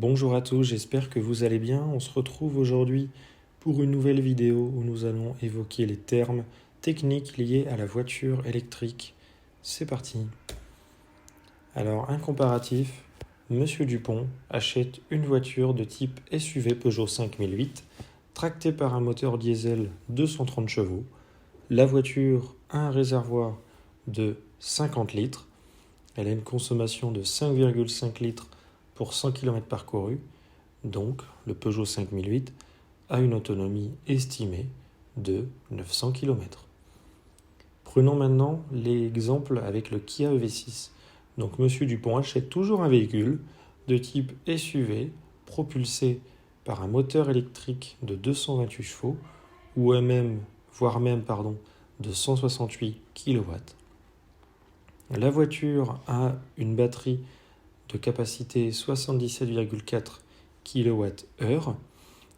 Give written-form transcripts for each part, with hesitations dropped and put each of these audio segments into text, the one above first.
Bonjour à tous, j'espère que vous allez bien. On se retrouve aujourd'hui pour une nouvelle vidéo où nous allons évoquer les termes techniques liés à la voiture électrique. C'est parti. Alors, un comparatif. Monsieur Dupont achète une voiture de type SUV Peugeot 5008, tractée par un moteur diesel 230 chevaux. La voiture a un réservoir de 50 litres. Elle a une consommation de 5,5 litres pour 100 km parcourus. Donc, le Peugeot 5008 a une autonomie estimée de 900 km. Prenons maintenant l'exemple avec le Kia EV6. Donc, Monsieur Dupont achète toujours un véhicule de type SUV propulsé par un moteur électrique de 228 chevaux ou voire même de 168 kW. La voiture a une batterie de capacité 77,4 kWh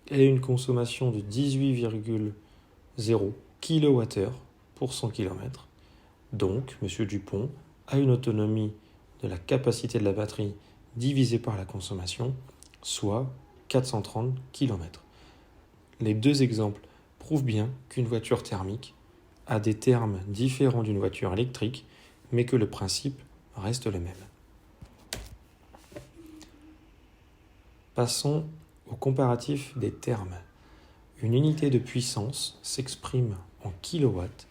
et une consommation de 18,0 kWh pour 100 km. Donc, M. Dupont a une autonomie de la capacité de la batterie divisée par la consommation, soit 430 km. Les deux exemples prouvent bien qu'une voiture thermique a des termes différents d'une voiture électrique, mais que le principe reste le même. Passons au comparatif des termes. Une unité de puissance s'exprime en kilowatts,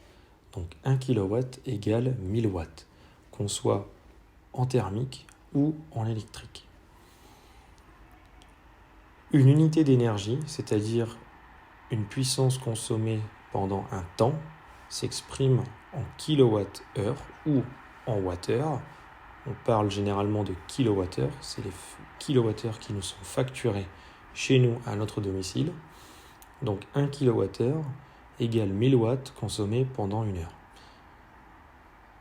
donc 1 kW égale 1000 watts, qu'on soit en thermique ou en électrique. Une unité d'énergie, c'est-à-dire une puissance consommée pendant un temps, s'exprime en kilowattheure ou en wattheure. On parle généralement de kilowattheure, c'est les kilowattheures qui nous sont facturés chez nous à notre domicile. Donc 1 kWh égale 1000 watts consommés pendant une heure.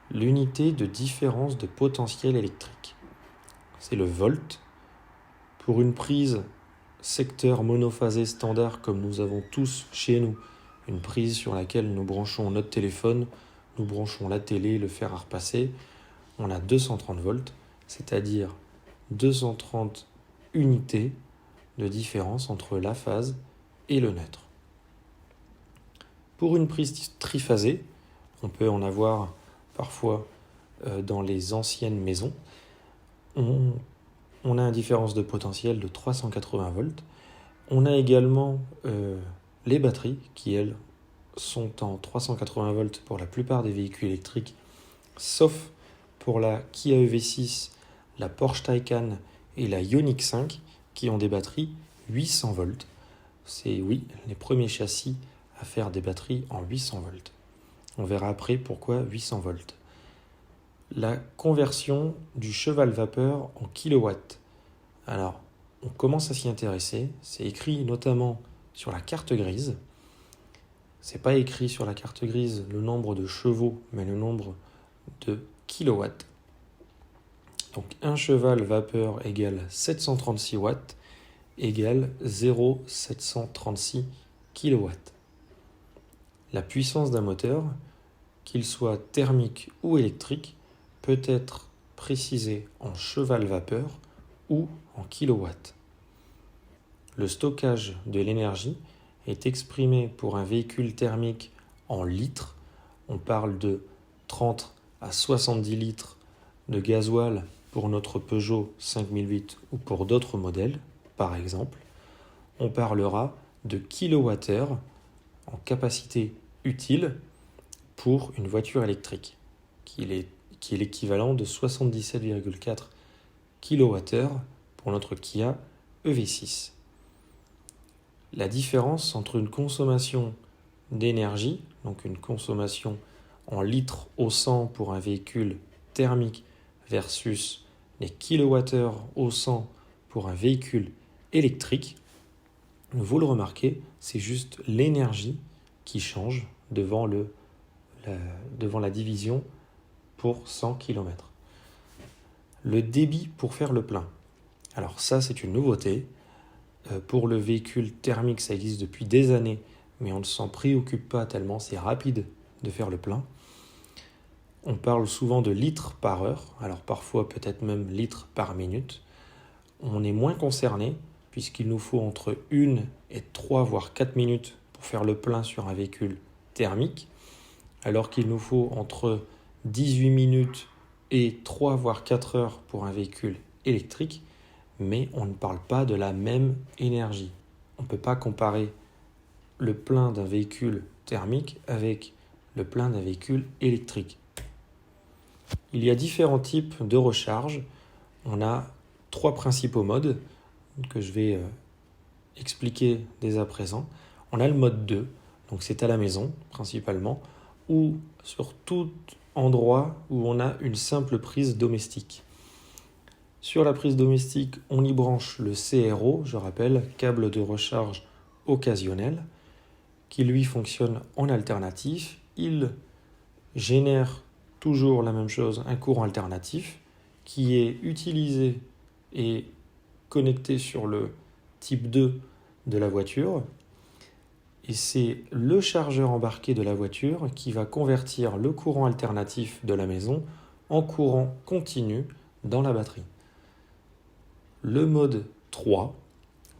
L'unité de différence de potentiel électrique, c'est le volt. Pour une prise secteur monophasé standard comme nous avons tous chez nous, une prise sur laquelle nous branchons notre téléphone, nous branchons la télé, le fer à repasser, on a 230 volts, c'est-à-dire 230 unités de différence entre la phase et le neutre. Pour une prise triphasée, on peut en avoir parfois dans les anciennes maisons, on a une différence de potentiel de 380 volts. On a également les batteries qui, elles, sont en 380 volts pour la plupart des véhicules électriques, sauf pour la Kia EV6, la Porsche Taycan et la Ioniq 5 qui ont des batteries 800 volts. C'est les premiers châssis à faire des batteries en 800 volts. On verra après pourquoi 800 volts. La conversion du cheval vapeur en kilowatts. Alors, on commence à s'y intéresser. C'est écrit notamment sur la carte grise. C'est pas écrit sur la carte grise le nombre de chevaux, mais le nombre de kilowatts. Donc, un cheval vapeur égale 736 watts égale 0,736 kW. La puissance d'un moteur, qu'il soit thermique ou électrique, peut être précisée en cheval vapeur ou en kilowatts. Le stockage de l'énergie est exprimé pour un véhicule thermique en litres. On parle de 30 à 70 litres de gasoil pour notre Peugeot 5008 ou pour d'autres modèles, par exemple. On parlera de kilowattheure en capacité utile pour une voiture électrique, qui est l'équivalent de 77,4 kWh pour notre Kia EV6. La différence entre une consommation d'énergie, donc une consommation en litres au 100 pour un véhicule thermique versus les kilowattheures au 100 pour un véhicule électrique, vous le remarquez, c'est juste l'énergie qui change devant la division pour 100 km. Le débit pour faire le plein. Alors ça, c'est une nouveauté. Pour le véhicule thermique, ça existe depuis des années, mais on ne s'en préoccupe pas tellement, c'est rapide de faire le plein. On parle souvent de litres par heure, alors parfois peut-être même litres par minute. on est moins concerné puisqu'il nous faut entre 1 et 3 voire 4 minutes pour faire le plein sur un véhicule thermique, alors qu'il nous faut entre 18 minutes et 3 voire 4 heures pour un véhicule électrique, mais on ne parle pas de la même énergie. On ne peut pas comparer le plein d'un véhicule thermique avec le plein d'un véhicule électrique. Il y a différents types de recharge. On a 3 principaux modes que je vais expliquer dès à présent. On a le mode 2, donc c'est à la maison principalement, ou sur tout endroit où on a une simple prise domestique. Sur la prise domestique, on y branche le CRO, je rappelle, câble de recharge occasionnel, qui lui fonctionne en alternatif. Il génère toujours la même chose, un courant alternatif, qui est utilisé et connecté sur le type 2 de la voiture. Et c'est le chargeur embarqué de la voiture qui va convertir le courant alternatif de la maison en courant continu dans la batterie. Le mode 3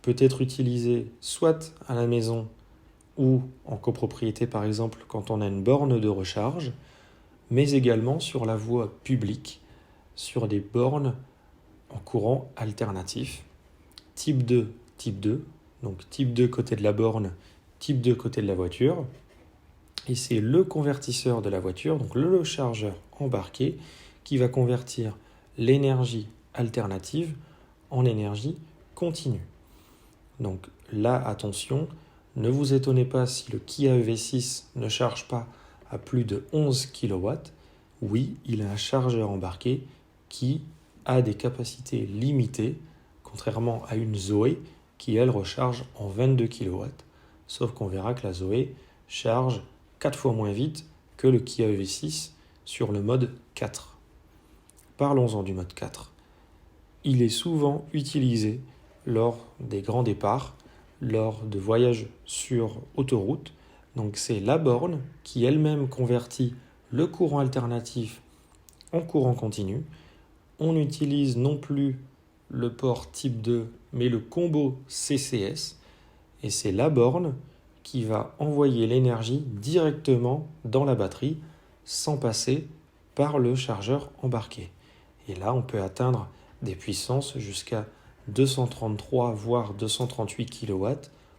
peut être utilisé soit à la maison ou en copropriété par exemple quand on a une borne de recharge, mais également sur la voie publique, sur des bornes en courant alternatif, type 2, donc type 2 côté de la borne, type 2 côté de la voiture, et c'est le convertisseur de la voiture, donc le chargeur embarqué, qui va convertir l'énergie alternative en énergie continue. Donc là, attention, ne vous étonnez pas si le Kia EV6 ne charge pas à plus de 11 kW. Oui, il a un chargeur embarqué qui a des capacités limitées, contrairement à une Zoé qui, elle, recharge en 22 kW. Sauf qu'on verra que la Zoé charge 4 fois moins vite que le Kia EV6 sur le mode 4. Parlons-en du mode 4. Il est souvent utilisé lors des grands départs, lors de voyages sur autoroute. Donc c'est la borne qui elle-même convertit le courant alternatif en courant continu. On utilise non plus le port type 2, mais le combo CCS. Et c'est la borne qui va envoyer l'énergie directement dans la batterie sans passer par le chargeur embarqué. Et là, on peut atteindre des puissances jusqu'à 233 voire 238 kW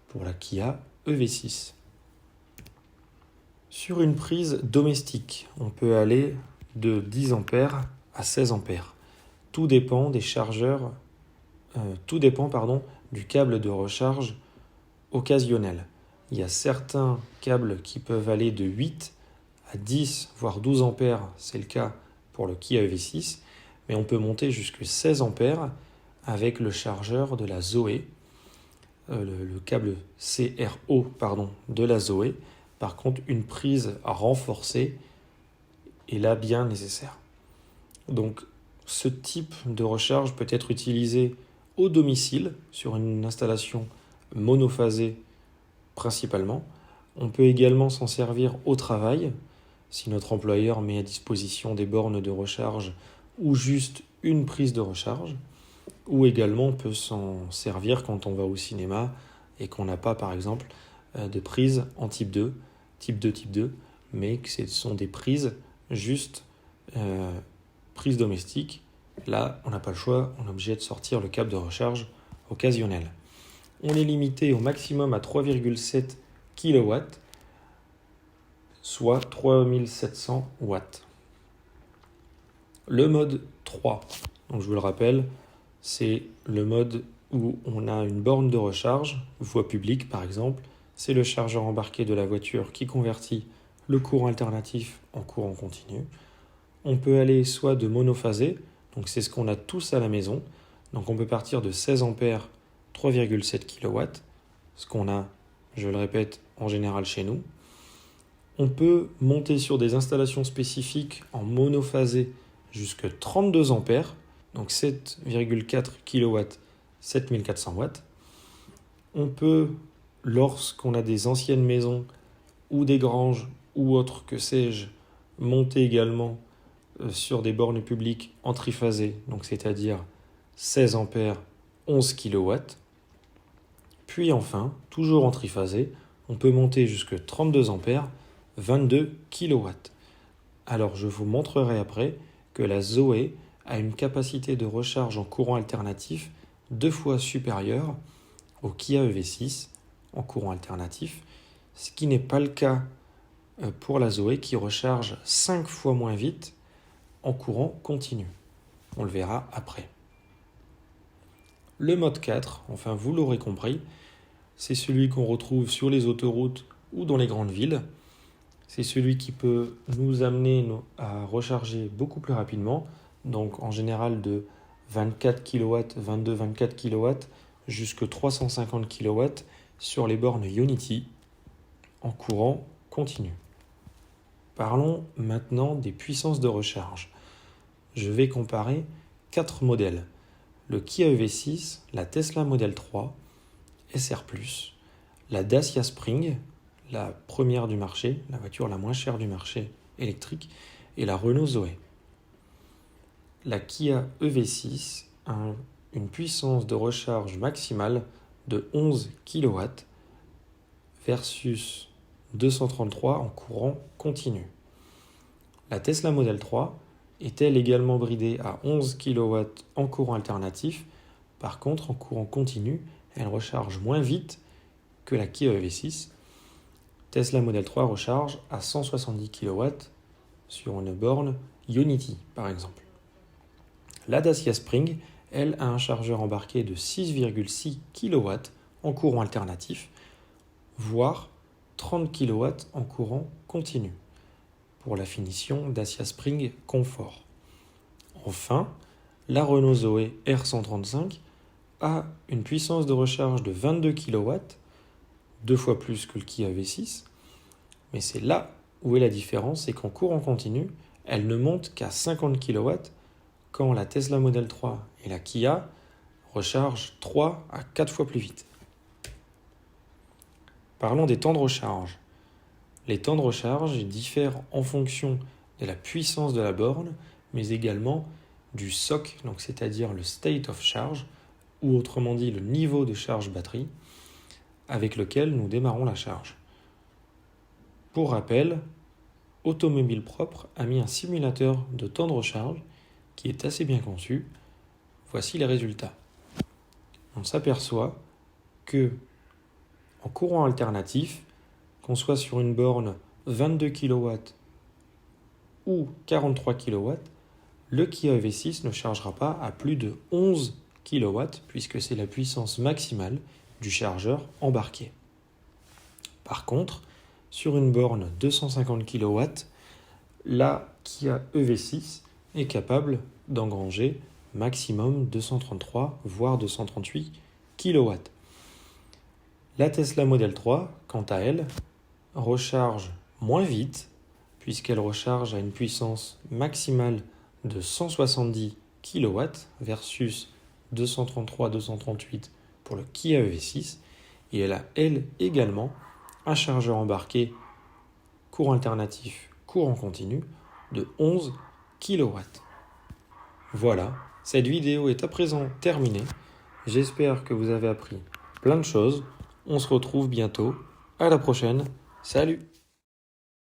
pour la Kia EV6. Sur une prise domestique, on peut aller de 10 A à 16 A. Tout dépend des chargeurs, du câble de recharge occasionnel. Il y a certains câbles qui peuvent aller de 8 à 10 voire 12 A, c'est le cas pour le Kia EV6, mais on peut monter jusqu'à 16 A avec le chargeur de la Zoé, le câble CRO de la Zoé. Par contre, une prise renforcée est là bien nécessaire. Donc, ce type de recharge peut être utilisé au domicile sur une installation monophasée principalement. On peut également s'en servir au travail si notre employeur met à disposition des bornes de recharge ou juste une prise de recharge. Ou également on peut s'en servir quand on va au cinéma et qu'on n'a pas par exemple de prise en type 2, mais que ce sont des prises juste prise domestique. Là, on n'a pas le choix, on est obligé de sortir le câble de recharge occasionnel. On est limité au maximum à 3,7 kW, soit 3700 watts. Le mode 3, donc je vous le rappelle, c'est le mode où on a une borne de recharge, voie publique par exemple, c'est le chargeur embarqué de la voiture qui convertit le courant alternatif en courant continu. On peut aller soit de monophasé, donc c'est ce qu'on a tous à la maison, donc on peut partir de 16 A, 3,7 kW, ce qu'on a, je le répète, en général chez nous. On peut monter sur des installations spécifiques en monophasé jusqu'à 32 A, donc 7,4 kW, 7400 watts. On peut, lorsqu'on a des anciennes maisons ou des granges ou autres que sais-je, monter également sur des bornes publiques en triphasé, donc c'est-à-dire 16 A 11 kW. Puis enfin, toujours en triphasé, on peut monter jusque 32 ampères, 22 kW. Alors je vous montrerai après que la Zoé a une capacité de recharge en courant alternatif 2 fois supérieure au Kia EV6 en courant alternatif, ce qui n'est pas le cas pour la Zoé qui recharge 5 fois moins vite en courant continu. On le verra après. Le mode 4, enfin vous l'aurez compris, c'est celui qu'on retrouve sur les autoroutes ou dans les grandes villes. C'est celui qui peut nous amener à recharger beaucoup plus rapidement, donc en général de 24 kW, 22-24 kW jusqu'à 350 kW sur les bornes Ionity en courant continu. Parlons maintenant des puissances de recharge. Je vais comparer 4 modèles. Le Kia EV6, la Tesla Model 3, SR+, la Dacia Spring, la première du marché, la voiture la moins chère du marché électrique, et la Renault Zoé. La Kia EV6 a une puissance de recharge maximale de 11 kW versus 233 en courant continu. La Tesla Model 3 est-elle également bridée à 11 kW en courant alternatif. Par contre, en courant continu, elle recharge moins vite que la Kia EV6. Tesla Model 3 recharge à 170 kW sur une borne Ionity, par exemple. La Dacia Spring, elle, a un chargeur embarqué de 6,6 kW en courant alternatif, voire 30 kW en courant continu, pour la finition Dacia Spring Confort. Enfin, la Renault Zoé R135 a une puissance de recharge de 22 kW, 2 fois plus que le Kia EV6, mais c'est là où est la différence, c'est qu'en courant continu, elle ne monte qu'à 50 kW, quand la Tesla Model 3 et la Kia rechargent 3 à 4 fois plus vite. Parlons des temps de recharge. Les temps de recharge diffèrent en fonction de la puissance de la borne, mais également du SOC, donc c'est-à-dire le state of charge, ou autrement dit le niveau de charge batterie, avec lequel nous démarrons la charge. Pour rappel, Automobile Propre a mis un simulateur de temps de recharge qui est assez bien conçu. Voici les résultats. On s'aperçoit que en courant alternatif, qu'on soit sur une borne 22 kW ou 43 kW, le Kia EV6 ne chargera pas à plus de 11 kW puisque c'est la puissance maximale du chargeur embarqué. Par contre, sur une borne 250 kW, la Kia EV6 est capable d'engranger maximum 233 voire 238 kW. La Tesla Model 3, quant à elle, recharge moins vite puisqu'elle recharge à une puissance maximale de 170 kW versus 233-238 pour le Kia EV6 et elle a elle également un chargeur embarqué courant alternatif, courant continu de 11 kW. Voilà, cette vidéo est à présent terminée. J'espère que vous avez appris plein de choses. On se retrouve bientôt. À la prochaine. Salut!